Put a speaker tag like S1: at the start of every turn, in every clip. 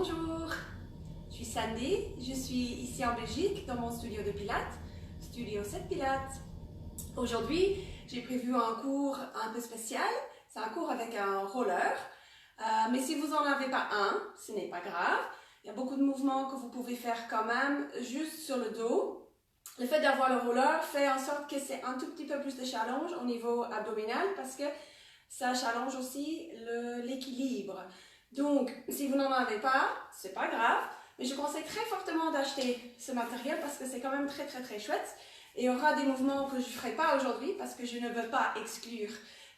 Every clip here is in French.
S1: Bonjour, je suis Sandy, je suis ici en Belgique dans mon studio de Pilates, Studio 7 Pilates. Aujourd'hui, j'ai prévu un cours un peu spécial, c'est un cours avec un roller, mais si vous n'en avez pas un, ce n'est pas grave. Il y a beaucoup de mouvements que vous pouvez faire quand même, juste sur le dos. Le fait d'avoir le roller fait en sorte que c'est un tout petit peu plus de challenge au niveau abdominal parce que ça challenge aussi l'équilibre. Donc, si vous n'en avez pas, c'est pas grave, mais je conseille très fortement d'acheter ce matériel parce que c'est quand même très chouette. Et il y aura des mouvements que je ne ferai pas aujourd'hui parce que je ne veux pas exclure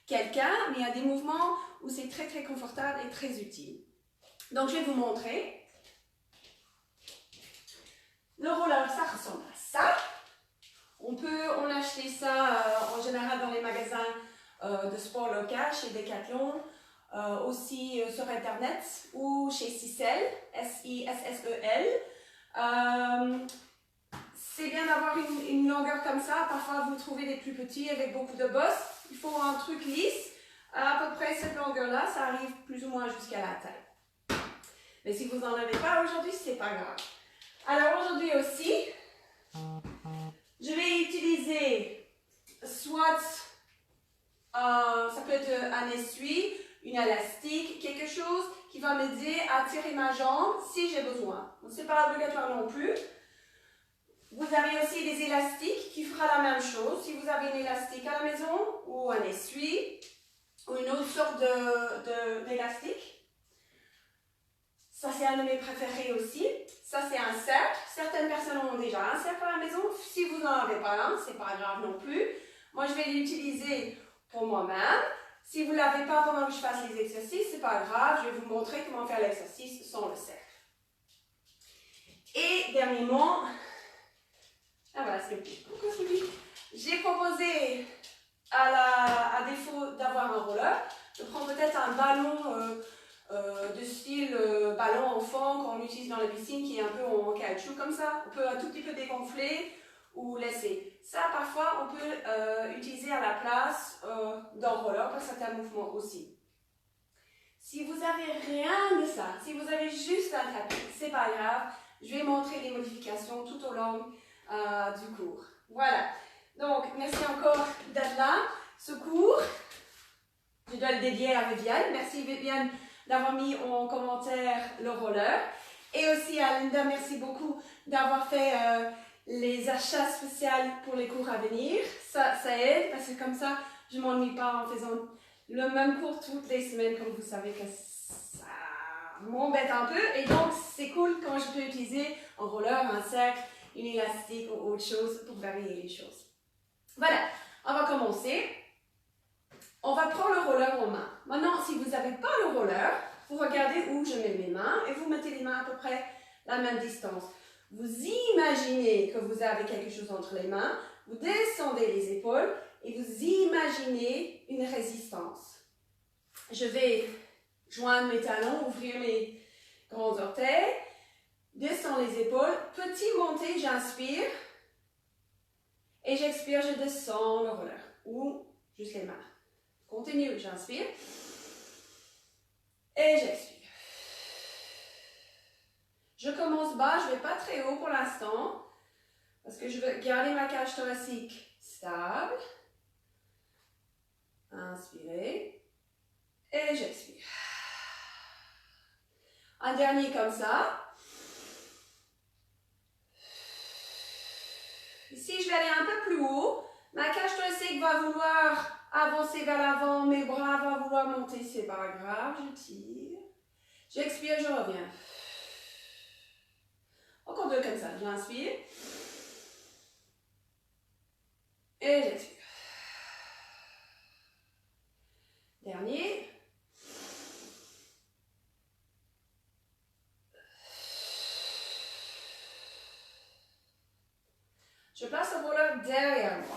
S1: quelqu'un, mais il y a des mouvements où c'est très confortable et très utile. Donc, je vais vous montrer. Le roller, ça ressemble à ça. On peut acheter ça en général dans les magasins de sport local, chez Decathlon, aussi sur internet ou chez Sissel, S-I-S-S-E-L. C'est bien d'avoir une longueur comme ça. Parfois vous trouvez des plus petits avec beaucoup de bosses. Il faut un truc lisse. À peu près cette longueur là, ça arrive plus ou moins jusqu'à la taille. Mais si vous n'en avez pas aujourd'hui, c'est pas grave. Alors aujourd'hui aussi, je vais utiliser soit ça peut être un essuie, une élastique, quelque chose qui va m'aider à tirer ma jambe si j'ai besoin. Ce n'est pas obligatoire non plus. Vous avez aussi des élastiques qui fera la même chose. Si vous avez une élastique à la maison ou un essuie ou une autre sorte d'élastique. Ça c'est un de mes préférés aussi. Ça c'est un cercle. Certaines personnes ont déjà un cercle à la maison. Si vous n'en avez pas un, c'est pas grave non plus. Moi je vais l'utiliser pour moi-même. Si vous ne l'avez pas pendant que je fasse les exercices, c'est pas grave. Je vais vous montrer comment faire l'exercice sans le cercle. Et dernièrement, voilà, c'est le j'ai proposé, à défaut d'avoir un roller, de prendre peut-être un ballon de style ballon enfant qu'on utilise dans la piscine qui est un peu en caoutchouc comme ça. On peut un tout petit peu dégonfler ou laisser. Ça, parfois, on peut utiliser à la place d'un roller pour certains mouvements aussi. Si vous n'avez rien de ça, si vous avez juste un tapis, c'est pas grave. Je vais montrer les modifications tout au long du cours. Voilà. Donc, merci encore d'être là. Ce cours, je dois le dédier à Viviane. Merci Viviane d'avoir mis en commentaire le roller. Et aussi à Linda, merci beaucoup d'avoir fait les achats spéciaux pour les cours à venir. Ça aide parce que comme ça, je ne m'ennuie pas en faisant le même cours toutes les semaines, comme vous savez que ça m'embête un peu. Et donc, c'est cool quand je peux utiliser un roller, un cercle, une élastique ou autre chose pour varier les choses. Voilà, on va commencer. On va prendre le roller en main. Maintenant, si vous n'avez pas le roller, vous regardez où je mets mes mains et vous mettez les mains à peu près la même distance. Vous imaginez que vous avez quelque chose entre les mains, vous descendez les épaules et vous imaginez une résistance. Je vais joindre mes talons, ouvrir mes grands orteils, descends les épaules, petit montée, j'inspire et j'expire, je descends le roller ou juste les mains. Continue, j'inspire et j'expire. Je commence bas, je ne vais pas très haut pour l'instant parce que je veux garder ma cage thoracique stable. Inspirez et j'expire. Un dernier comme ça. Ici, je vais aller un peu plus haut. Ma cage thoracique va vouloir avancer vers l'avant, mes bras vont vouloir monter, c'est pas grave, je tire. J'expire, je reviens. Encore deux comme ça, j'inspire. Et j'expire. Dernier. Je place le roller derrière moi.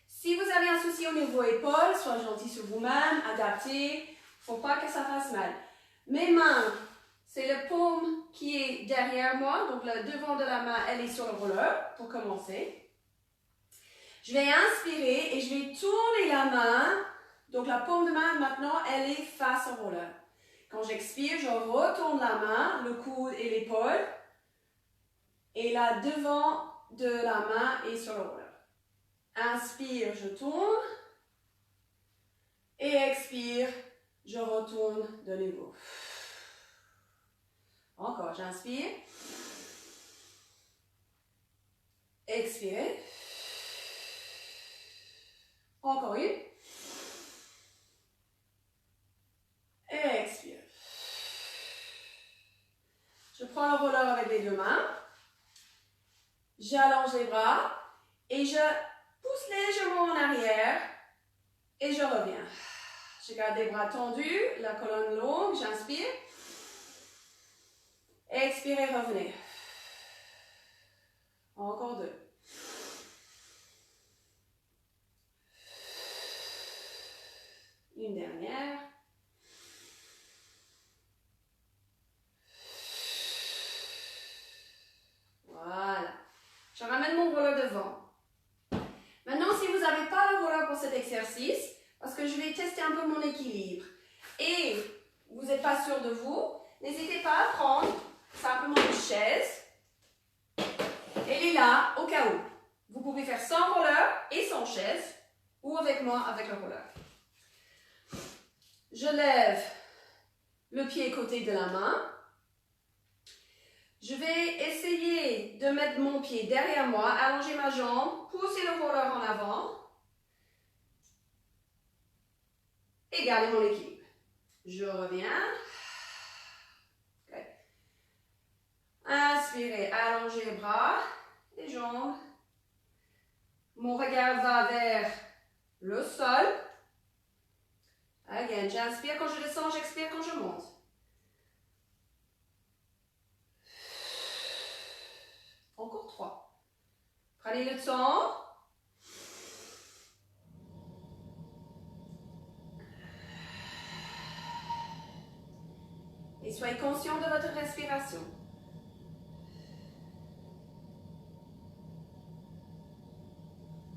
S1: Si vous avez un souci au niveau épaule, soyez gentil sur vous-même, adaptez. Il ne faut pas que ça fasse mal. Mes mains, c'est le paume qui est derrière moi. Donc le devant de la main, elle est sur le roller pour commencer. Je vais inspirer et je vais tourner la main. Donc la paume de main, maintenant, elle est face au roller. Quand j'expire, je retourne la main, le coude et l'épaule. Et là, devant de la main et sur le roller. Inspire, je tourne. Et expire, je retourne de nouveau. Encore, j'inspire. Expirez. Encore une. Et expire. Je prends le roller avec les deux mains. J'allonge les bras et je pousse légèrement en arrière et je reviens. Je garde les bras tendus, la colonne longue, j'inspire. Expirez, revenez. Encore deux. Une dernière. Voilà. Je ramène mon roller devant. Maintenant, si vous n'avez pas le roller pour cet exercice, parce que je vais tester un peu mon équilibre, et vous n'êtes pas sûr de vous, n'hésitez pas à prendre simplement une chaise. Elle est là au cas où. Vous pouvez faire sans roller et sans chaise, ou avec moi avec le roller. Je lève le pied côté de la main. Je vais essayer de mettre mon pied derrière moi, allonger ma jambe, pousser le roller en avant et garder mon équilibre. Je reviens. Okay. Inspirez, allongez les bras, les jambes. Mon regard va vers le sol. Again, j'inspire quand je descends, j'expire quand je monte. Encore 3. Prenez le temps. Et soyez conscient de votre respiration.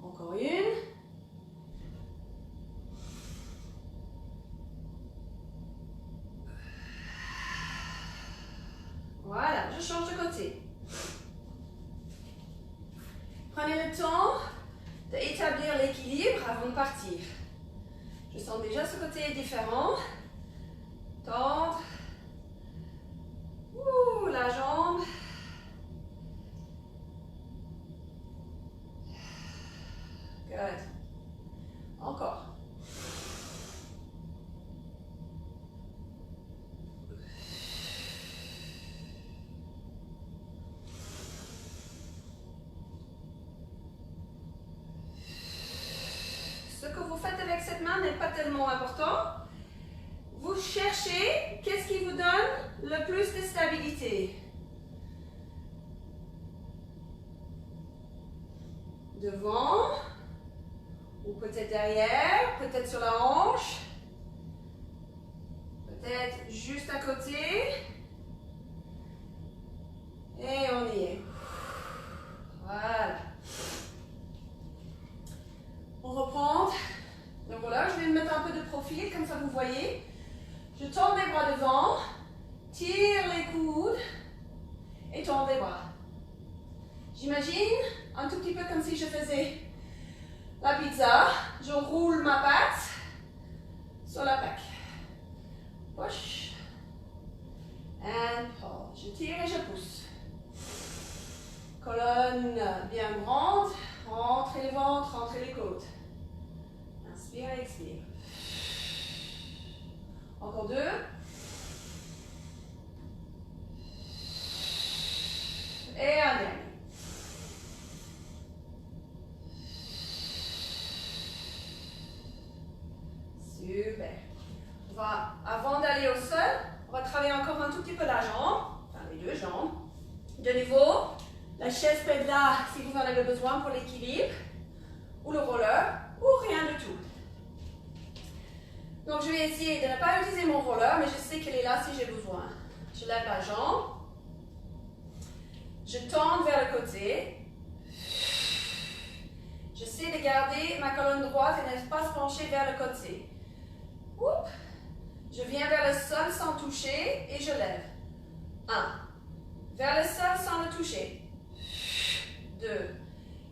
S1: Encore une. Voilà, je change de côté. Prenez le temps d'établir l'équilibre avant de partir. Je sens déjà ce côté est différent. Tendre. Ouh, la jambe. Good. Encore. Ce que vous faites avec cette main n'est pas tellement important. Vous cherchez qu'est-ce qui vous donne le plus de stabilité. Devant, ou peut-être derrière, peut-être sur la hanche, peut-être juste à côté. Et on y est. Voilà. On reprend. Donc voilà, je vais me mettre un peu de profil, comme ça vous voyez. Je tends les bras devant, tire les coudes et tends les bras. J'imagine un tout petit peu comme si je faisais la pizza. Je roule ma patte sur la plaque. Push. And pull. Je tire et je pousse. Colonne bien grande. Rentrez les ventres, rentrez les côtes. Inspire et expire. Encore deux. Et un dernier. Super. Avant d'aller au sol, on va travailler encore un tout petit peu la jambe, enfin les deux jambes. De nouveau, la chaise peut être là si vous en avez besoin pour l'équilibre, ou le roller, ou rien du tout. Donc je vais essayer de ne pas utiliser mon roller, mais je sais qu'elle est là si j'ai besoin. Je lève la jambe, je tends vers le côté. J'essaie de garder ma colonne droite et ne pas se pencher vers le côté. Oups. Je viens vers le sol sans toucher et je lève. 1. Vers le sol sans le toucher. 2.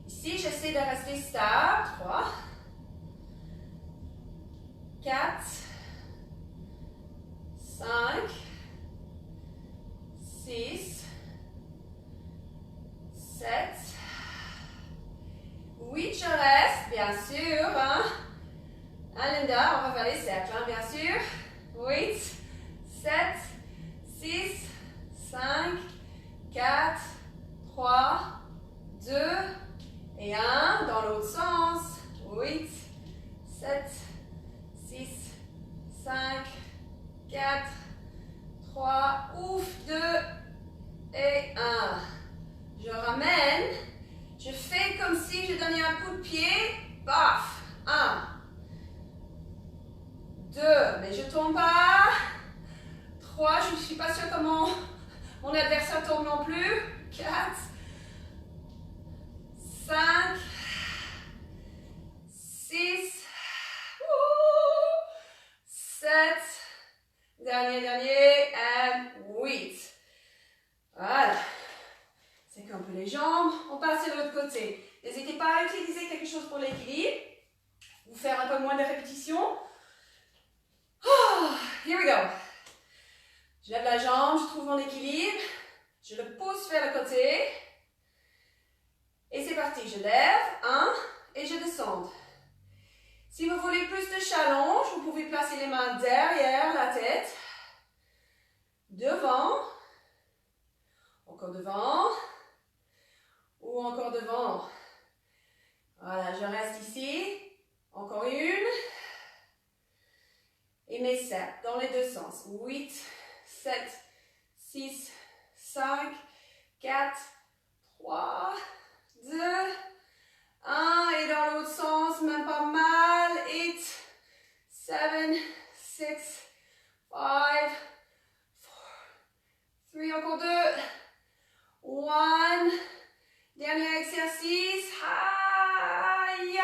S1: Ici, j'essaie de rester stable. 3. 4. 5. 6. 7. 8. Je reste, bien sûr. Hein? Linda, on va faire les cercles, hein, bien sûr. 8, 7, 6, 5, 4, 3, 2 et 1. Dans l'autre sens. 8, 7, 6, 5, 4, 3, ouf, 2 et 1. Je ramène. Je fais comme si je donnais un coup de pied. Paf. 1. 2, mais je ne tombe pas. 3, je ne suis pas sûre comment mon adversaire tombe non plus. 4, 5, 6, 7, dernier, et 8. Voilà. C'est un peu les jambes. On passe sur l'autre côté. N'hésitez pas à utiliser quelque chose pour l'équilibre. Ou faire un peu moins de répétitions. Oh, here we go. Je lève la jambe, je trouve mon équilibre. Je le pousse vers le côté. Et c'est parti. Je lève, 1, et je descends. Si vous voulez plus de challenge, vous pouvez placer les mains derrière la tête. Devant. Encore devant. Ou encore devant. Voilà, je reste ici. Encore une. Et mes 7 dans les deux sens. 8, 7, 6, 5, 4, 3, 2, 1. Et dans l'autre sens, même pas mal. 8, 7, 6, 5, 4, 3, encore 2, 1. Dernier exercice. Aïe.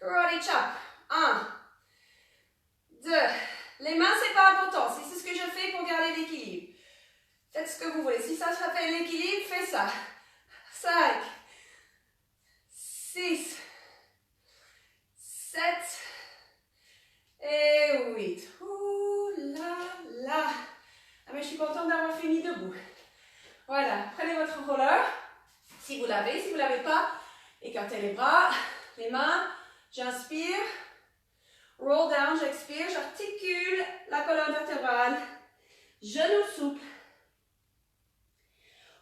S1: Karate chop. 1. 2. Les mains, c'est pas important. C'est ce que je fais pour garder l'équilibre. Faites ce que vous voulez. Si ça fait l'équilibre, faites ça. 5, 6, 7 et 8. Ouh là là. Ah, mais je suis contente d'avoir fini debout. Voilà. Prenez votre roller. Si vous l'avez. Si vous ne l'avez pas, écartez les bras, les mains. J'inspire. Roll down, j'expire, j'articule la colonne vertébrale, genoux souples.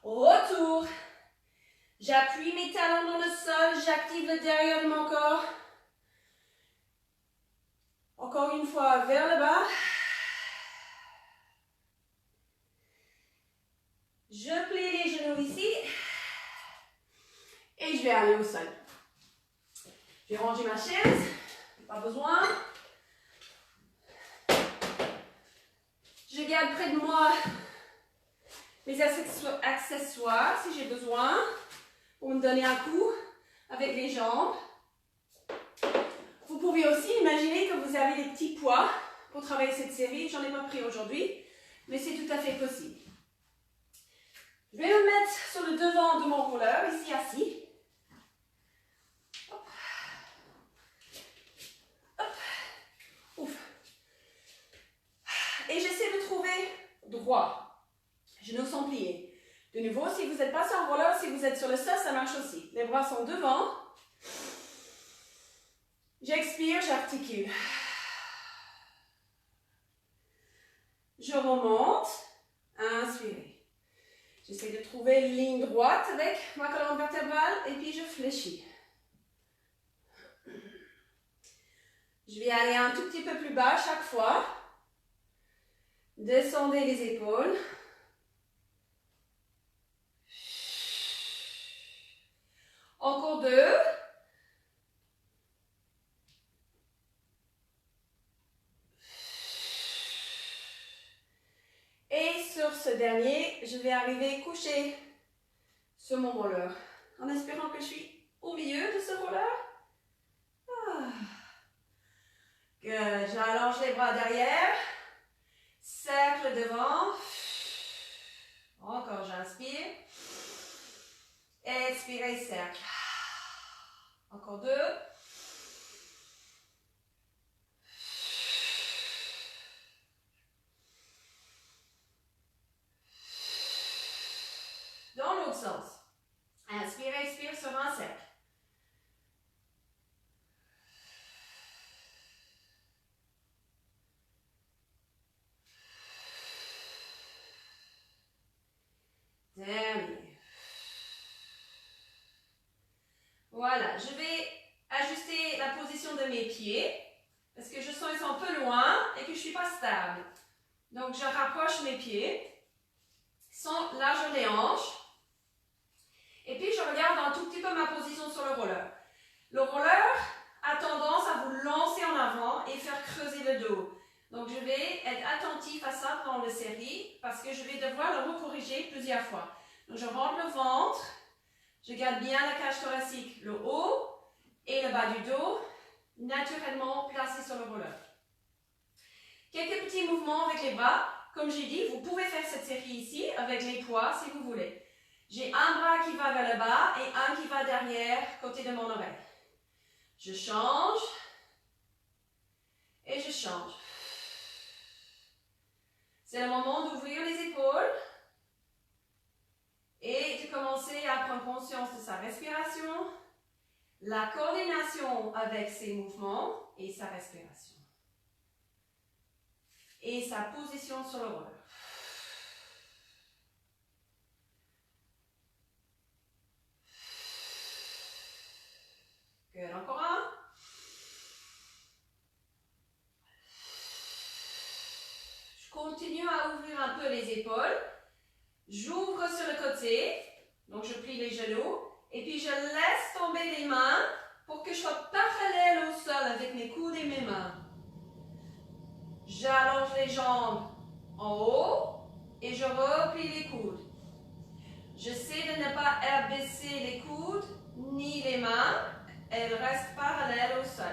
S1: Retour. J'appuie mes talons dans le sol, j'active le derrière de mon corps. Encore une fois, vers le bas. Je plie les genoux ici. Et je vais aller au sol. Je vais ranger ma chaise. Pas besoin. Je garde près de moi mes accessoires si j'ai besoin pour me donner un coup avec les jambes. Vous pouvez aussi imaginer que vous avez des petits poids pour travailler cette série. J'en ai pas pris aujourd'hui, mais c'est tout à fait possible. Je vais me mettre sur le devant de mon roller, ici assis. Hop. Hop. Ouf. Et j'essaie de trouver droit. Genoux sont pliés. De nouveau, si vous n'êtes pas sur un roller, si vous êtes sur le sol, ça marche aussi. Les bras sont devant. J'expire, j'articule. Je remonte. Inspirez. J'essaie de trouver une ligne droite avec ma colonne vertébrale et puis je fléchis. Je vais aller un tout petit peu plus bas chaque fois. Descendez les épaules. Encore 2. Et sur ce dernier, je vais arriver couché sur mon roller. En espérant que je suis au milieu de ce roller. Ah. Good. J'allonge les bras derrière. le devant. Encore, j'inspire. Expirez, cercle. Encore 2. Dans l'autre sens. Inspire, expire sur un cercle. Terminé. Voilà, je vais ajuster la position de mes pieds parce que je sens qu'ils sont un peu loin et que je ne suis pas stable. Donc, je rapproche mes pieds, ils sont larges les hanches. Et puis, je regarde un tout petit peu ma position sur le roller. Le roller a tendance à vous lancer en avant et faire creuser le dos. Donc, je vais être attentif à ça pendant la série parce que je vais devoir le recorriger plusieurs fois. Donc, je rentre le ventre, je garde bien la cage thoracique, le haut et le bas du dos, naturellement placés sur le roller. Quelques petits mouvements avec les bras. Comme j'ai dit, vous pouvez faire cette série ici avec les poids si vous voulez. J'ai un bras qui va vers le bas et un qui va derrière, côté de mon oreille. Je change et je change. C'est le moment d'ouvrir les épaules et de commencer à prendre conscience de sa respiration, la coordination avec ses mouvements et sa respiration. Et sa position sur le roller. Good. Encore un. Je continue à ouvrir un peu les épaules. J'ouvre sur le côté. Donc, je plie les genoux. Et puis, je laisse tomber les mains pour que je sois parallèle au sol avec mes coudes et mes mains. J'allonge les jambes en haut et je replie les coudes. J'essaie de ne pas abaisser les coudes ni les mains. Elles restent parallèles au sol.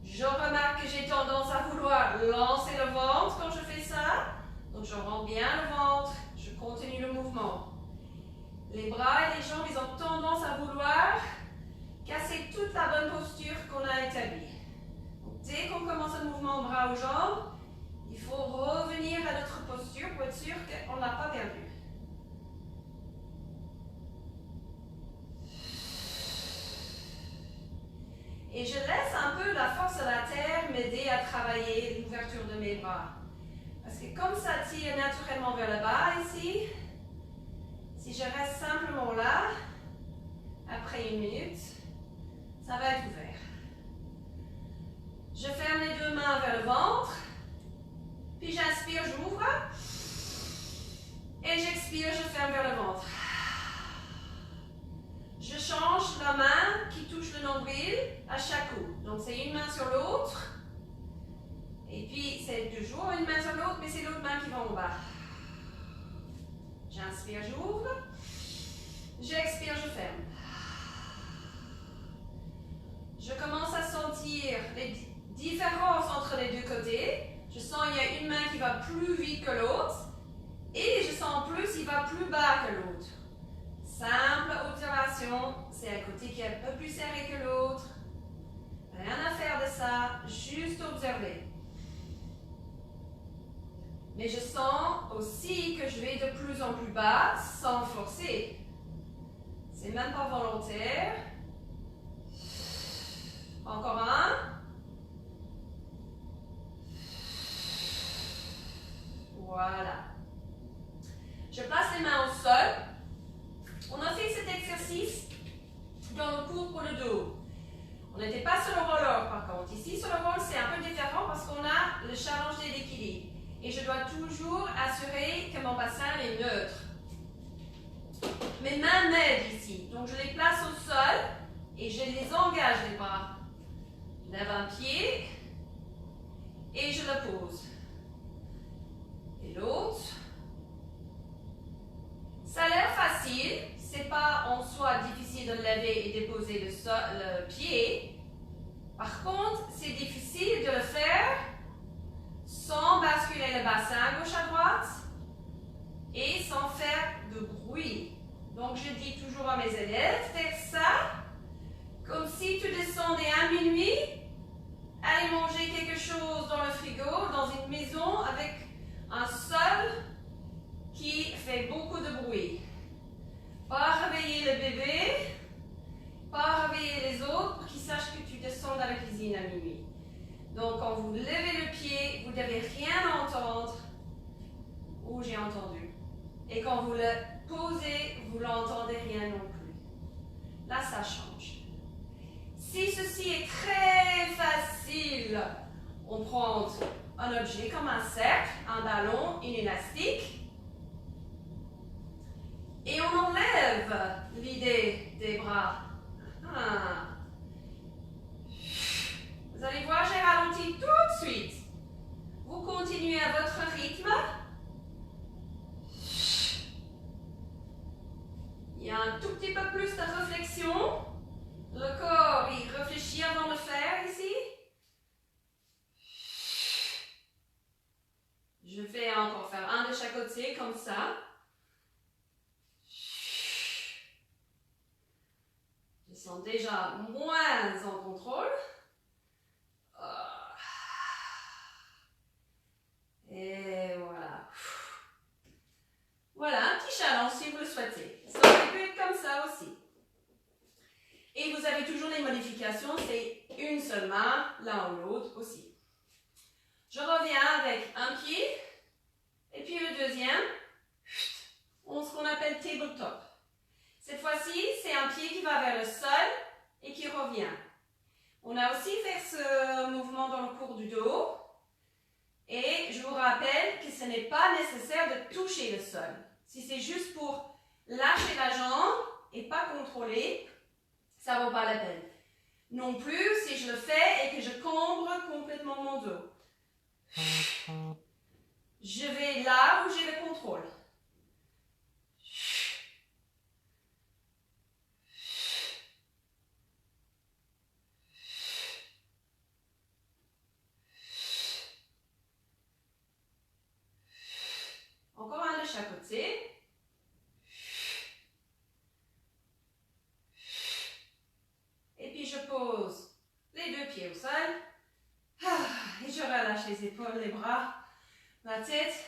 S1: Je remarque que j'ai tendance à vouloir lancer le ventre quand je fais ça. Donc je rends bien le ventre, je continue le mouvement. Les bras et les jambes, ils ont tendance à vouloir casser toute la bonne posture qu'on a établie. Donc, dès qu'on commence le mouvement bras aux jambes, il faut revenir à notre posture pour être sûr qu'on n'a pas perdu. Et je laisse un peu la force de la terre m'aider à travailler l'ouverture de mes bras. Parce que comme ça tire naturellement vers le bas ici, si je reste simplement là, après 1 minute, ça va être ouvert. Je ferme les 2 mains vers le ventre, puis j'inspire, j'ouvre, et j'expire, je ferme vers le ventre. Je change la main qui touche le nombril à chaque coup. Donc c'est une main sur l'autre. Et puis c'est toujours une main sur l'autre, mais c'est l'autre main qui va en bas. J'inspire, j'ouvre. J'expire, je ferme. Je commence à sentir les différences entre les deux côtés. Je sens qu'il y a une main qui va plus vite que l'autre. Et je sens en plus qu'il va plus bas que l'autre. Simple observation, c'est un côté qui est un peu plus serré que l'autre. Rien à faire de ça, juste observer. Mais je sens aussi que je vais de plus en plus bas sans forcer. C'est même pas volontaire. Encore un. Voilà. Je place les mains au sol. On a fait cet exercice dans le cours pour le dos. On n'était pas sur le roller par contre. Ici sur le roller c'est un peu différent parce qu'on a le challenge de l'équilibre. Et je dois toujours assurer que mon bassin est neutre. Mes mains m'aident ici. Donc je les place au sol et je les engage les bras. Je lève un pied et je le pose. Et l'autre. Ça a l'air facile. C'est pas en soi difficile de lever et déposer le pied. Par contre, c'est difficile de le faire sans basculer tourner le bassin gauche à droite et sans faire de bruit. Donc je dis toujours à mes élèves, faire ça comme si tu descendais à minuit, aller manger quelque chose dans le frigo, dans une maison avec un sol qui fait beaucoup de bruit. Pas réveiller le bébé, pas réveiller les autres pour qu'ils sachent que tu descends dans la cuisine à minuit. Donc quand vous levez le pied, vous ne devez rien entendre ou j'ai entendu. Et quand vous le posez, vous n'entendez rien non plus. Là, ça change. Si ceci est très facile, on prend un objet comme un cercle, un ballon, une élastique, et on enlève l'idée des bras. Vous allez voir, j'ai ralenti tout de suite. Vous continuez à votre rythme. Il y a un tout petit peu plus de réflexion. Le corps, il réfléchit avant de faire ici. Je vais encore faire un de chaque côté, comme ça. Je sens déjà moins en contrôle. Et voilà. Voilà, un petit challenge si vous le souhaitez. Ça peut être comme ça aussi. Et vous avez toujours les modifications, c'est une seule main, l'un ou l'autre aussi. Je reviens avec un pied, et puis le deuxième, on ce qu'on appelle tabletop. Cette fois-ci, c'est un pied qui va vers le sol et qui revient. On a aussi fait ce mouvement dans le cours du dos. Et je vous rappelle que ce n'est pas nécessaire de toucher le sol. Si c'est juste pour lâcher la jambe et pas contrôler, ça ne vaut pas la peine. Non plus si je le fais et que je cambre complètement mon dos. Je vais là où j'ai le contrôle. Encore un de chaque côté. Et puis je pose les deux pieds au sol. Et je relâche les épaules, les bras, la tête.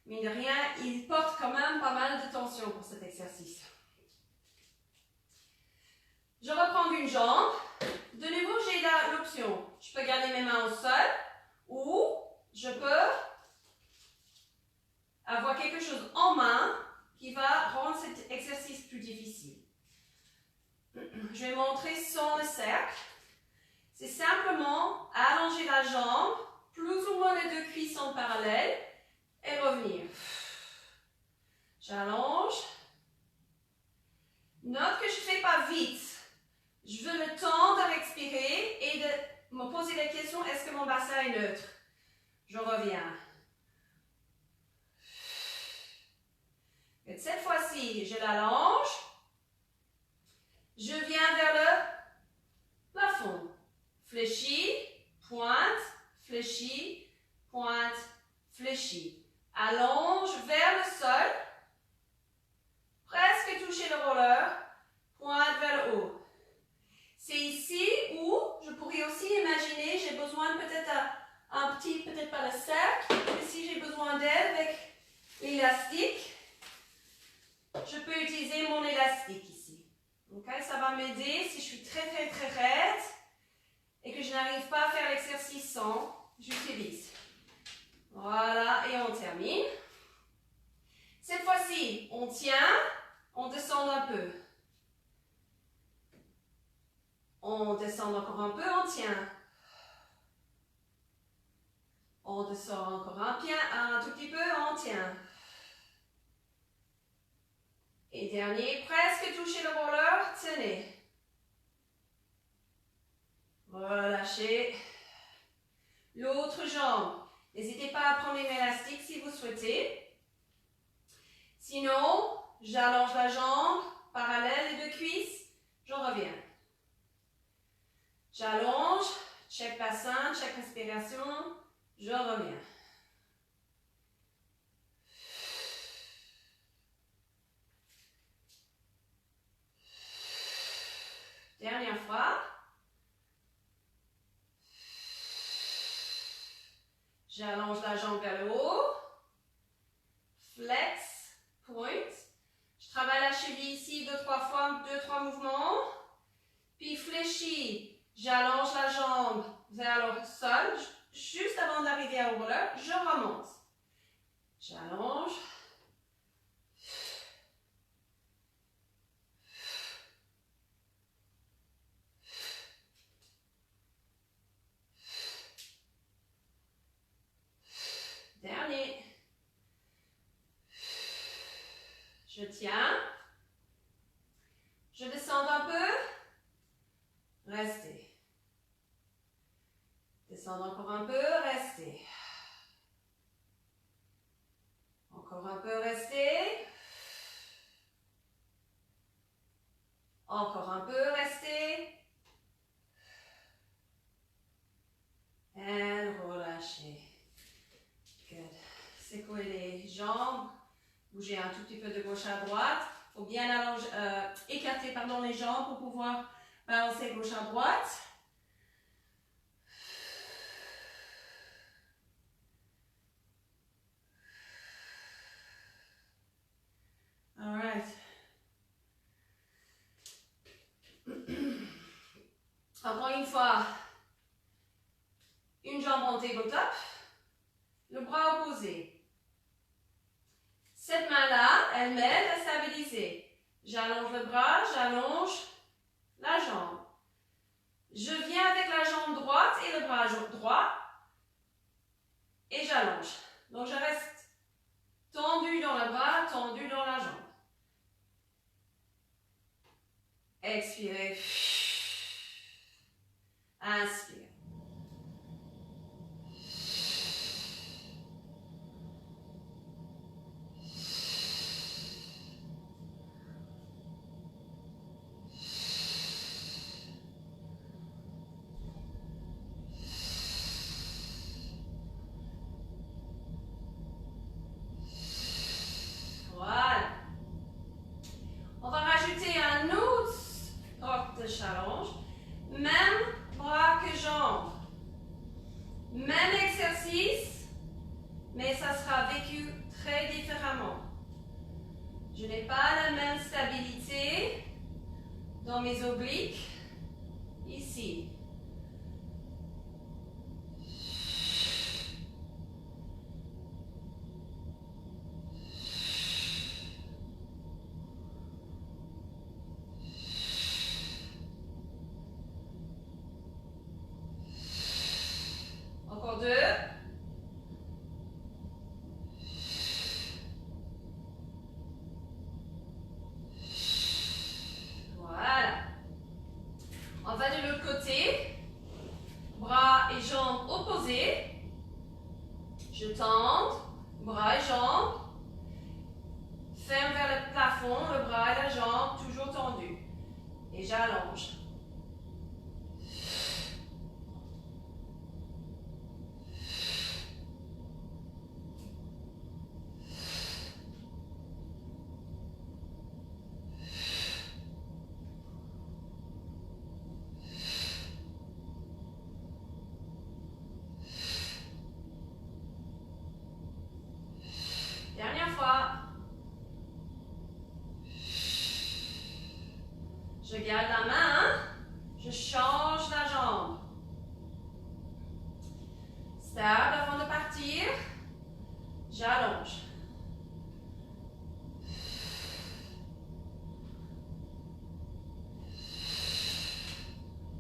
S1: Mine de rien, il porte quand même pas mal de tension pour cet exercice. Je reprends une jambe. De nouveau, j'ai l'option. Je peux garder mes mains au sol ou je peux avoir quelque chose en main qui va rendre cet exercice plus difficile. Je vais montrer sans le cercle. C'est simplement allonger la jambe, plus ou moins les deux cuisses en parallèle et revenir. J'allonge. Note que je ne fais pas vite. Je veux le temps de respirer et de me poser la question, est-ce que mon bassin est neutre? Je reviens. Et cette fois-ci, je l'allonge. Je viens vers le plafond. Fléchi, pointe, fléchi, pointe, fléchi. Allonge vers le sol. Presque toucher le roller. Pointe vers le haut. C'est ici où je pourrais aussi imaginer, j'ai besoin peut-être un petit, peut-être pas le cercle, mais si j'ai besoin d'aide avec l'élastique, je peux utiliser mon élastique ici. Okay? Ça va m'aider si je suis très raide et que je n'arrive pas à faire l'exercice sans, j'utilise. Voilà, et on termine. Cette fois-ci, on tient, on descend un peu. On descend encore un peu, on tient. On descend encore un tout petit peu, on tient. Et dernier, presque toucher le roller, tenez. Relâchez. L'autre jambe. N'hésitez pas à prendre une élastique si vous souhaitez. Sinon, j'allonge la jambe, parallèle les deux cuisses, je reviens. J'allonge, check bassin, check respiration, je reviens. J'allonge la jambe vers le haut. Flex, point. Je travaille la cheville ici 2-3 fois, 2-3 mouvements. Puis fléchis. J'allonge la jambe vers le sol. Juste avant d'arriver au roller, je remonte. J'allonge. Dernier. Je tiens. Je descends un peu. Restez. Descendre encore un peu. Restez. Encore un peu. Restez. Encore un peu. Restez. Et relâchez. Good. Secouez les jambes. Bougez un tout petit peu de gauche à droite. Il faut bien écarter les jambes pour pouvoir balancer gauche à droite. All right. Encore une fois, une jambe en tabletop, le bras opposé. Cette main-là, elle m'aide à stabiliser. J'allonge le bras, j'allonge la jambe. Je viens avec la jambe droite et le bras droit et j'allonge. Donc je reste tendu dans le bras, tendu dans la jambe. Expirez. Inspire. Voilà. On va rajouter un autre sorte de challenge. Même bras que jambes. Même exercice, mais ça sera vécu très différemment. Je n'ai pas la même stabilité dans mes obliques ici. Encore deux. Voilà. On va de l'autre côté. Bras et jambes opposés. Je tends. Bras et jambes. Ferme vers le plafond. Le bras et la jambe toujours tendus. Et j'allonge. Dernière fois. Je garde la main. Je change la jambe. Stable avant de partir. J'allonge.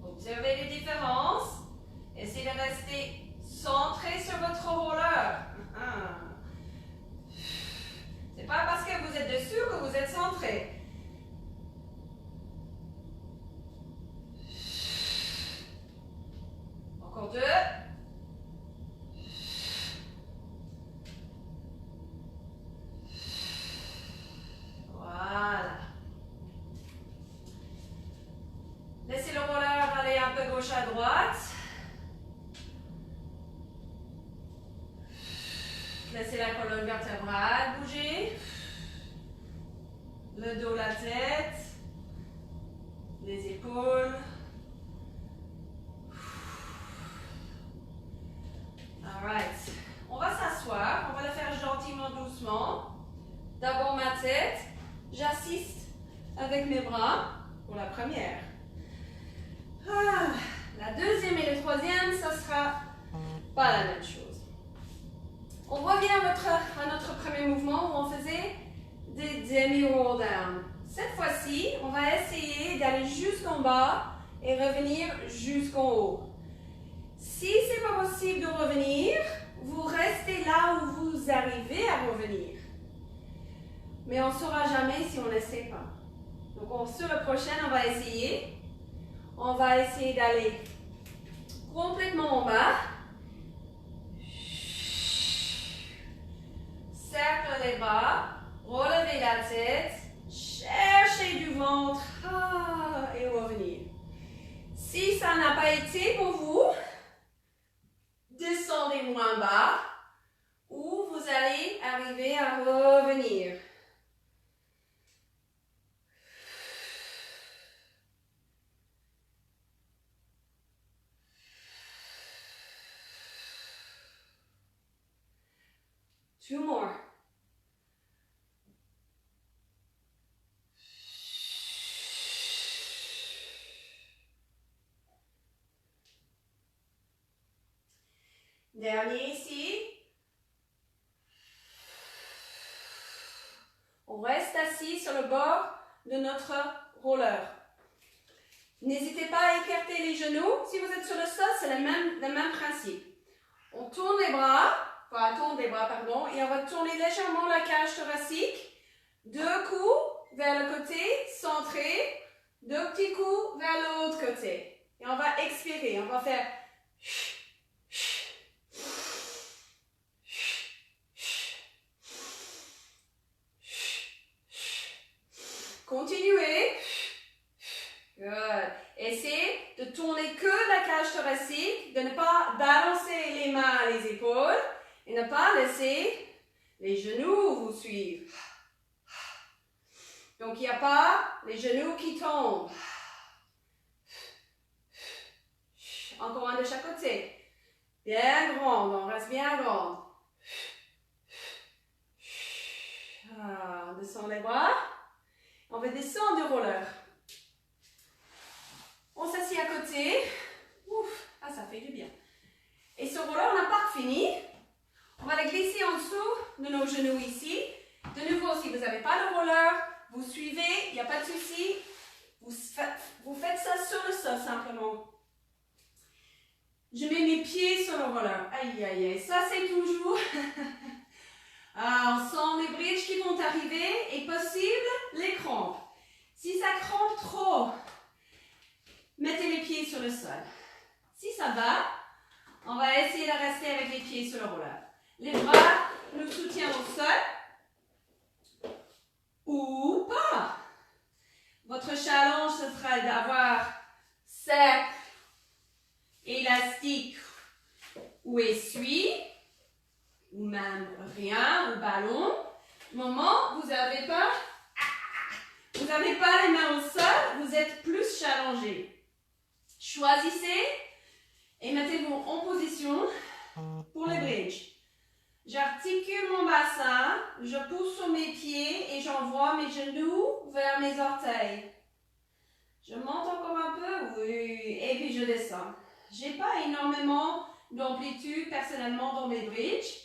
S1: Observez les différences. Essayez de rester centré sur votre roller. C'est pas parce que vous êtes dessus que vous êtes centré. Encore deux. Voilà. Laissez le roller aller un peu gauche à droite. Laissez la colonne vertébrale bouger. Le dos, la tête. Les épaules. All right. avec mes bras pour la première. La deuxième et le troisième, ça sera pas la même chose. On revient à notre premier mouvement où on faisait des demi-roll down. Cette fois-ci, on va essayer d'aller jusqu'en bas et revenir jusqu'en haut. Si ce n'est pas possible de revenir, vous restez là où vous arrivez à revenir. Mais on ne saura jamais si on n'essaie pas. Donc sur le prochain, on va essayer. On va essayer d'aller complètement en bas. Cercle les bras, relevez la tête, cherchez du ventre et revenir. Si ça n'a pas été pour vous, descendez moins bas ou vous allez arriver à revenir. Two more. Dernier ici. On reste assis sur le bord de notre roller. N'hésitez pas à écarter les genoux. Si vous êtes sur le sol, c'est le même principe. On tourne les bras, pardon, et on va tourner légèrement la cage thoracique. 2 coups vers le côté, centré. 2 petits coups vers l'autre côté. Et on va expirer. On va faire... Continuez. Good. Essayez de tourner que la cage thoracique, de ne pas balancer les mains, les épaules et ne pas laisser les genoux vous suivre. Donc il n'y a pas les genoux qui tombent. Encore un de chaque côté. Bien grand, on reste bien grand. On descend les bras. On va descendre du roller. On s'assied à côté. Ouf, ça fait du bien. Et ce roller, on n'a pas fini. On va le glisser en dessous de nos genoux ici. De nouveau, si vous n'avez pas le roller, vous suivez, il n'y a pas de souci. Vous faites ça sur le sol simplement. Je mets mes pieds sur le roller. Aïe, aïe, aïe. Ça, c'est toujours... on sent les bridges qui vont arriver et possible les crampes. Si ça crampe trop, mettez les pieds sur le sol. Si ça va, on va essayer de rester avec les pieds sur le roller. Les bras nous soutiennent au sol ou pas. Votre challenge, ce sera d'avoir cercle, élastique ou essuie. Ou même rien, ou ballon. Au moment où vous n'avez pas les mains au sol, vous êtes plus challengé. Choisissez et mettez-vous en position pour les bridges. J'articule mon bassin, je pousse sur mes pieds et j'envoie mes genoux vers mes orteils. Je monte encore un peu, oui, et puis je descends. Je n'ai pas énormément d'amplitude personnellement dans mes bridges.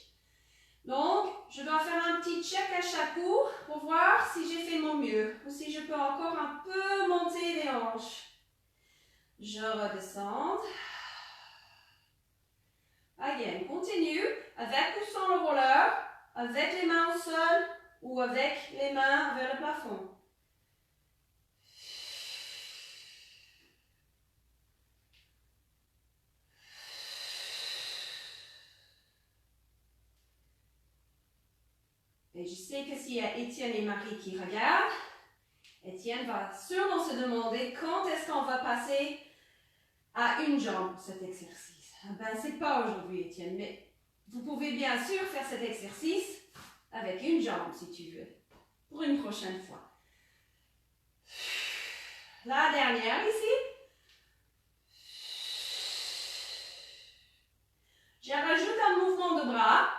S1: Donc, je dois faire un petit check à chaque coup pour voir si j'ai fait mon mieux ou si je peux encore un peu monter les hanches. Je redescends. Again, continue avec ou sans le roller, avec les mains au sol ou avec les mains vers le plafond. Et je sais que s'il y a Étienne et Marie qui regardent, Étienne va sûrement se demander quand est-ce qu'on va passer à une jambe pour cet exercice. Ben, c'est pas aujourd'hui, Étienne, mais vous pouvez bien sûr faire cet exercice avec une jambe si tu veux, pour une prochaine fois. La dernière ici. Je rajoute un mouvement de bras.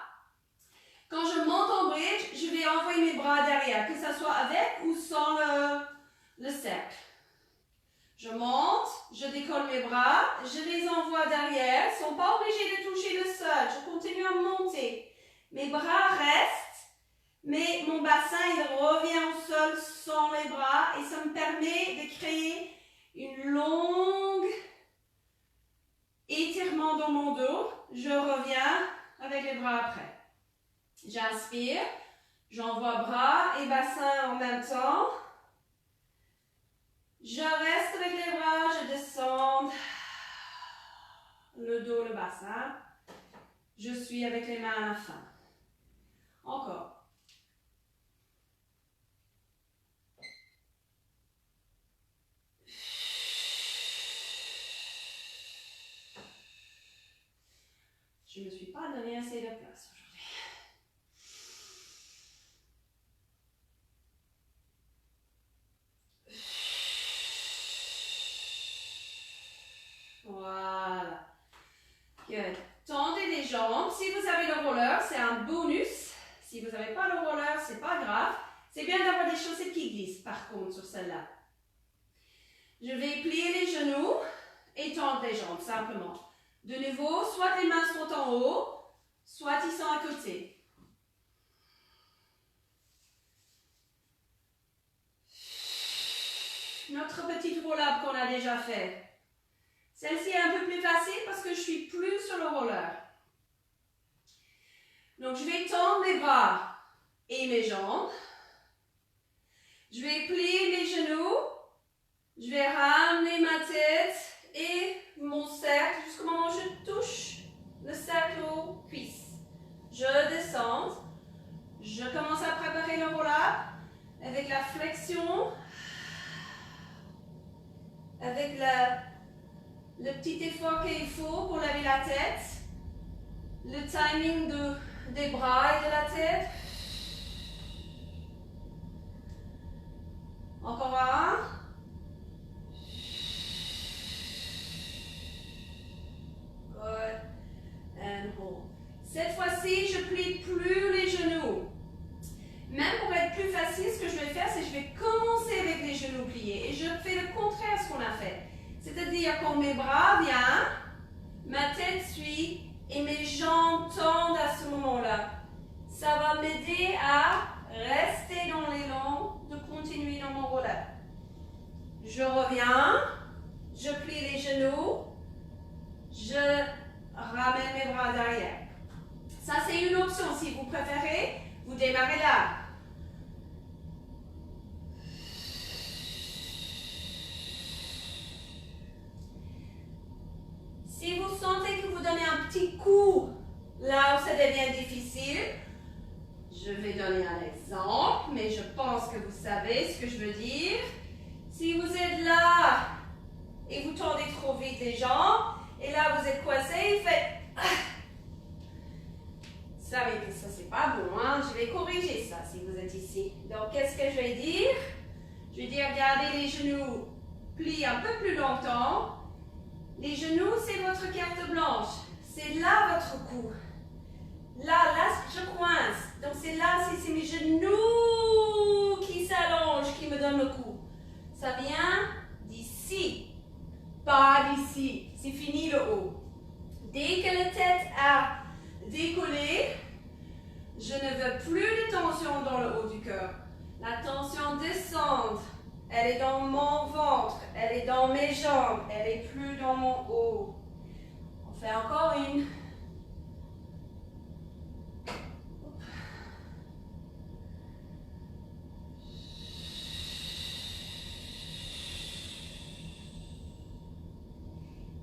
S1: Quand je monte en bridge, je vais envoyer mes bras derrière, que ce soit avec ou sans le cercle. Je monte, je décolle mes bras, je les envoie derrière. Ils ne sont pas obligés de toucher le sol. Je continue à monter. Mes bras restent, mais mon bassin il revient au sol sans les bras et ça me permet de créer une longue étirement dans mon dos. Je reviens avec les bras après. J'inspire, j'envoie bras et bassin en même temps. Je reste avec les bras, je descends le dos, le bassin. Je suis avec les mains à la fin. Encore. Je ne me suis pas donné assez de place aujourd'hui. Voilà. Good. Tendez les jambes. Si vous avez le roller, c'est un bonus. Si vous n'avez pas le roller, c'est pas grave. C'est bien d'avoir des chaussettes qui glissent, par contre, sur celle-là. Je vais plier les genoux et tendre les jambes, simplement. De nouveau, soit les mains sont en haut, soit ils sont à côté. Notre petite roll-up qu'on a déjà fait. Celle-ci est un peu plus facile parce que je suis plus sur le roller. Donc, je vais tendre mes bras et mes jambes. Je vais plier mes genoux. Je vais ramener ma tête et mon cercle jusqu'au moment où je touche le cercle aux cuisses. Je descends. Je commence à préparer le roll-up avec la flexion, avec le petit effort qu'il faut pour lever la tête, le timing des bras et de la tête. Encore un. Good. And hold. Cette fois-ci, je plie plus les genoux. Même pour être plus facile, ce que je vais faire, c'est que je vais commencer avec les genoux pliés. Et je fais le contraire de ce qu'on a fait. C'est-à-dire quand mes bras viennent, ma tête suit et mes jambes tendent à ce moment-là. Ça va m'aider à rester dans l'élan, de continuer dans mon roll-up. Je reviens, je plie les genoux, je ramène mes bras derrière. Ça, c'est une option. Si vous préférez, vous démarrez là. Si vous sentez que vous donnez un petit coup là où ça devient difficile, je vais donner un exemple, mais je pense que vous savez ce que je veux dire. Si vous êtes là et vous tendez trop vite les jambes, et là vous êtes coincé, vous faites... Vous savez que ça c'est pas bon, hein? Je vais corriger ça si vous êtes ici. Donc qu'est-ce que je vais dire? Je vais dire gardez les genoux pliés un peu plus longtemps. Les genoux, c'est votre carte blanche. C'est là votre cou. Là, je coince. Donc c'est là, c'est mes genoux qui s'allongent, qui me donnent le coup. Ça vient d'ici, pas d'ici. C'est fini le haut. Dès que la tête a décollé, je ne veux plus de tension dans le haut du cœur. La tension descend. Elle est dans mon ventre, elle est dans mes jambes, elle est plus dans mon haut. On fait encore une.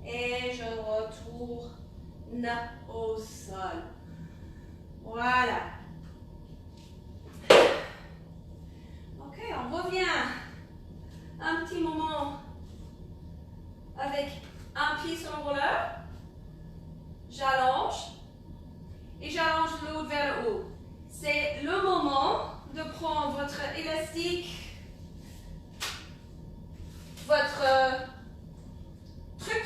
S1: Et je retourne au sol. Voilà. Ok, on revient. Un petit moment avec un pied sur le roller. J'allonge et j'allonge l'autre vers le haut. C'est le moment de prendre votre élastique, votre truc,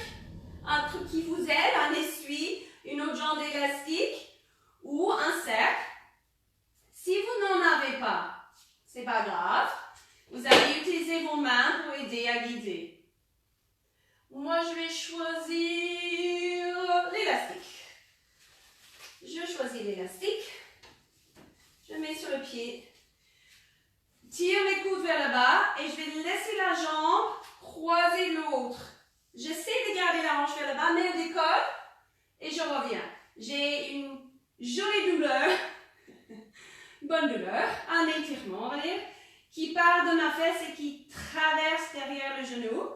S1: un truc qui vous aide, un essuie, une autre jambe élastique ou un cercle. Si vous n'en avez pas, c'est pas grave. Vous allez utiliser vos mains mets sur le pied. Tire mes coudes vers le bas et je vais laisser la jambe croiser l'autre. J'essaie de garder la hanche vers le bas, mais elle décolle et je reviens. J'ai une jolie douleur, bonne douleur, un étirement, on va dire, qui part de ma fesse et qui traverse derrière le genou.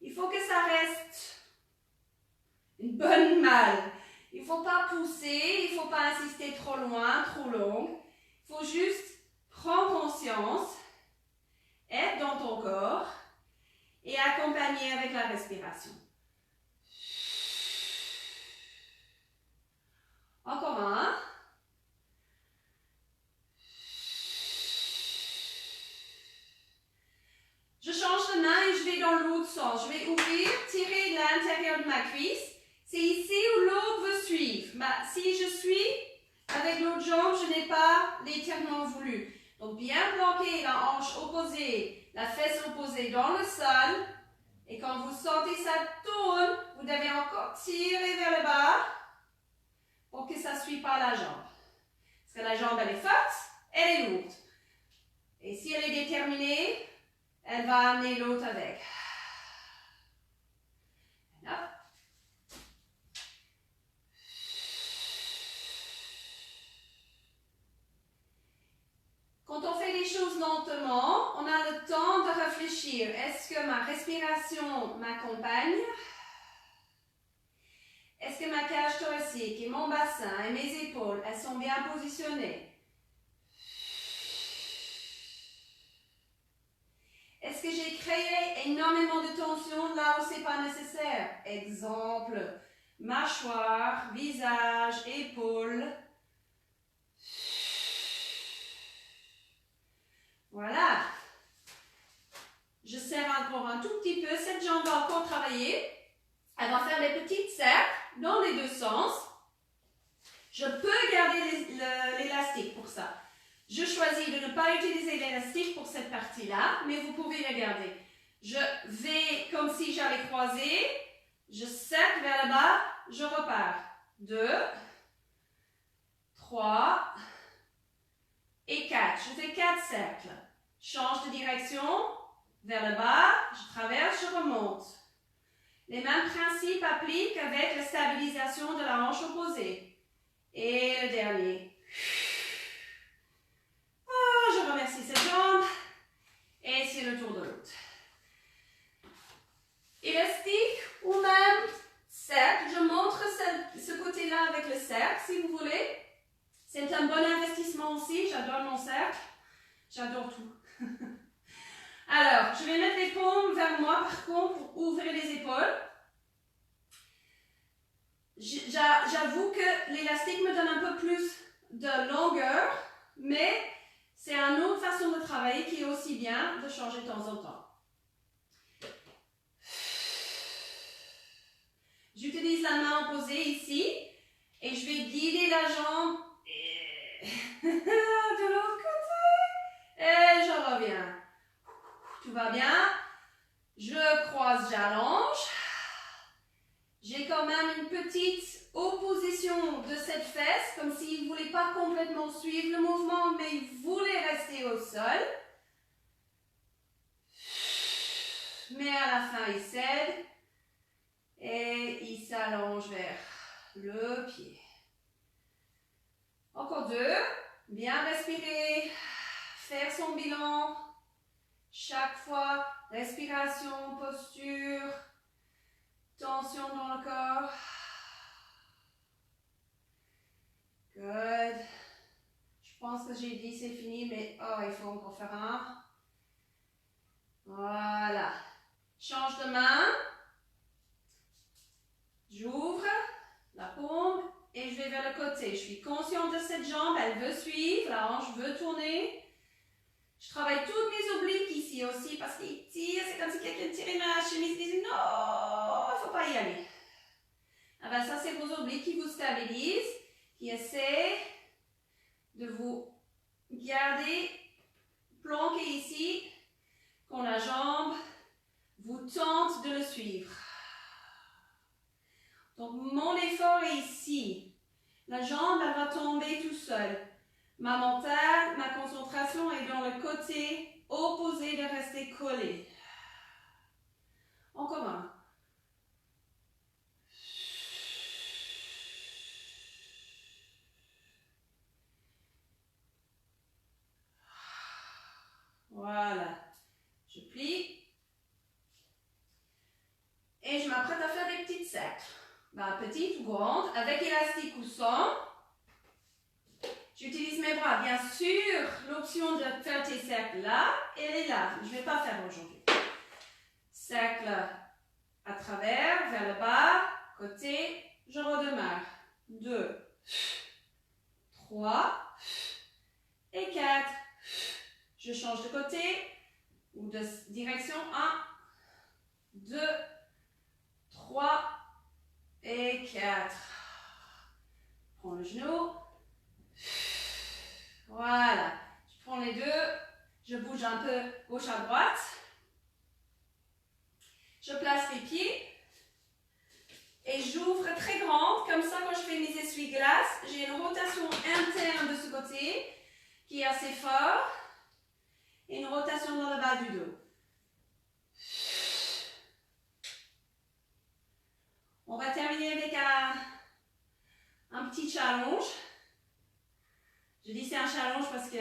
S1: Il faut que ça reste une bonne malle. Il ne faut pas pousser, il ne faut pas insister trop loin, trop long. Il faut juste prendre conscience, être dans ton corps et accompagner avec la respiration. Encore un. Je change de main et je vais dans l'autre sens. Je vais ouvrir, tirer l'intérieur de ma cuisse. C'est ici où l'autre veut suivre. Si je suis avec l'autre jambe, je n'ai pas l'étirement voulu. Donc bien planquer la hanche opposée, la fesse opposée dans le sol. Et quand vous sentez ça tourne, vous devez encore tirer vers le bas pour que ça ne suive pas la jambe. Parce que la jambe, elle est forte, elle est lourde. Et si elle est déterminée, elle va amener l'autre avec. Là. Quand on fait les choses lentement, on a le temps de réfléchir. Est-ce que ma respiration m'accompagne? Est-ce que ma cage thoracique et mon bassin et mes épaules, elles sont bien positionnées? Est-ce que j'ai créé énormément de tension là où ce n'est pas nécessaire? Exemple, mâchoire, visage, épaules. Voilà. Je serre encore un tout petit peu. Cette jambe va encore travailler. Elle va faire des petites cercles dans les deux sens. Je peux garder l'élastique pour ça. Je choisis de ne pas utiliser l'élastique pour cette partie-là, mais vous pouvez la garder. Je vais comme si j'allais croiser. Je cercle vers le bas. Je repars. 2, 3 et 4. Je fais 4 cercles. Change de direction. Vers le bas. Je traverse, je remonte. Les mêmes principes appliquent avec la stabilisation de la hanche opposée. Et le dernier. Je remercie cette jambe. Et c'est le tour de l'autre. Élastique ou même cercle. Je montre ce côté-là avec le cercle si vous voulez. C'est un bon investissement aussi. J'adore mon cercle. J'adore tout. Alors, je vais mettre les paumes vers moi par contre pour ouvrir les épaules. J'avoue que l'élastique me donne un peu plus de longueur, mais c'est une autre façon de travailler qui est aussi bien de changer de temps en temps. J'utilise la main opposée ici et je vais guider la jambe de l'autre côté et je reviens. Tout va bien. Je croise, j'allonge. J'ai quand même une petite opposition de cette fesse, comme s'il ne voulait pas complètement suivre le mouvement, mais il voulait rester au sol. Mais à la fin, il cède et il s'allonge vers le pied. Encore 2. Bien respirer, faire son bilan. Chaque fois, respiration, posture, tension dans le corps. Good. Je pense que j'ai dit c'est fini, mais il faut encore faire un. Voilà. Change de main. J'ouvre la paume et je vais vers le côté. Je suis consciente de cette jambe, elle veut suivre, la hanche veut tourner. Je travaille toutes mes obliques ici aussi parce qu'ils tirent, c'est comme si quelqu'un tirait ma chemise et disait non, il ne faut pas y aller. Ah ben ça c'est vos obliques qui vous stabilisent, qui essaient de vous garder planqué ici quand la jambe vous tente de le suivre. Donc mon effort est ici. La jambe, elle va tomber tout seul. Ma mental, ma concentration est dans le côté opposé de rester collé. Encore un. Voilà. Je plie. Et je m'apprête à faire des petites cercles. Petite ou grande, avec élastique ou sans. J'utilise mes bras. Bien sûr, l'option de faire tes cercles là, elle est là. Je ne vais pas faire aujourd'hui. Cercle à travers, vers le bas, côté, je redémarre. 2, 3 et 4. Je change de côté ou de direction. 1, 2, 3 et 4. Prends le genou. Voilà. Je prends les deux. Je bouge un peu gauche à droite. Je place les pieds. Et j'ouvre très grande. Comme ça, quand je fais mes essuie-glaces, j'ai une rotation interne de ce côté qui est assez fort. Et une rotation dans le bas du dos. On va terminer avec un petit challenge. Je dis c'est un challenge parce que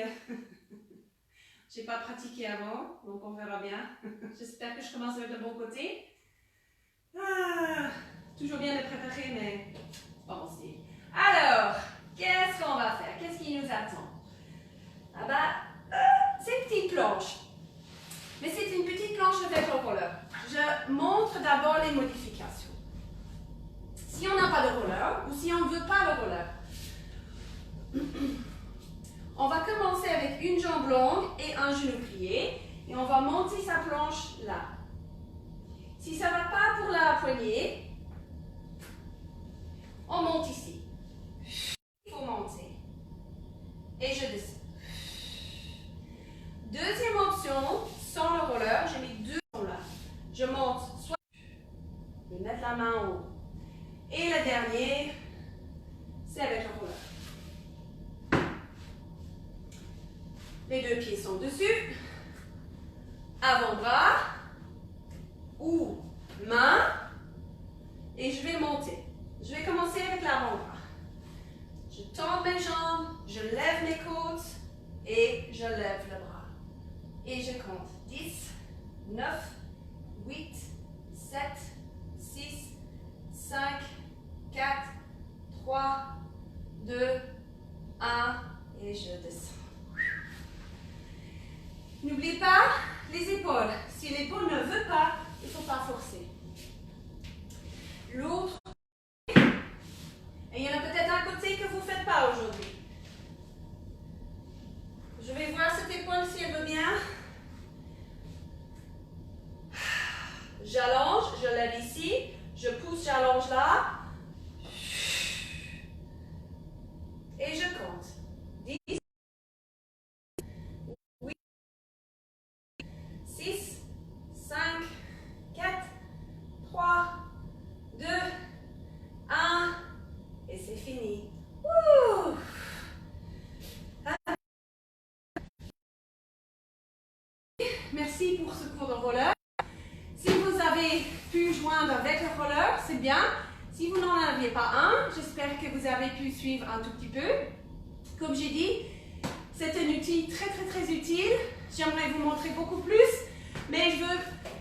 S1: je n'ai pas pratiqué avant, donc on verra bien. J'espère que je commence avec le bon côté. Toujours bien de préparer, mais pas mon style. Alors, qu'est-ce qu'on va faire? Qu'est-ce qui nous attend? C'est une petite planche. Mais c'est une petite planche avec le roller. Je montre d'abord les modifications. Si on n'a pas de roller, ou si on ne veut pas le roller, on va commencer avec une jambe longue et un genou plié. Et on va monter sa planche là. Si ça ne va pas pour la poignée, on monte ici. Il faut monter. Et je descends. Deuxième option, sans le roller, j'ai mis deux là. Je monte soit je vais mettre la main en haut. Et le dernier, c'est avec le roller. Les deux pieds sont dessus. Avant-bras ou main. Et je vais monter. Je vais commencer avec l'avant-bras. Je tends mes jambes, je lève mes côtes et je lève le bras. Et je compte 10, 9, 8, 7, 6, 5, 4, 3, 2, 1 et je descends. N'oubliez pas les épaules. Si l'épaule ne veut pas, il ne faut pas forcer. L'autre. Et il y en a peut-être un côté que vous ne faites pas aujourd'hui. Je vais voir cette épaule si elle veut bien. J'allonge, je lève ici, je pousse, j'allonge là. Et je compte. 10, 8, 6, 5, 4, 3, 2, 1. Et c'est fini. Wouh! Merci pour ce cours de roller. Si vous avez pu joindre avec le roller, c'est bien. Si vous n'en aviez pas un, j'espère que vous avez pu suivre un tout petit peu. Comme j'ai dit, c'est un outil très utile. J'aimerais vous montrer beaucoup plus, mais je veux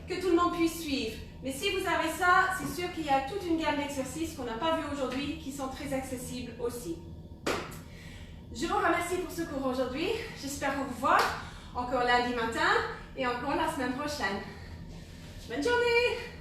S1: que tout le monde puisse suivre. Mais si vous avez ça, c'est sûr qu'il y a toute une gamme d'exercices qu'on n'a pas vu aujourd'hui qui sont très accessibles aussi. Je vous remercie pour ce cours aujourd'hui. J'espère vous voir encore lundi matin et encore la semaine prochaine. Bonne journée!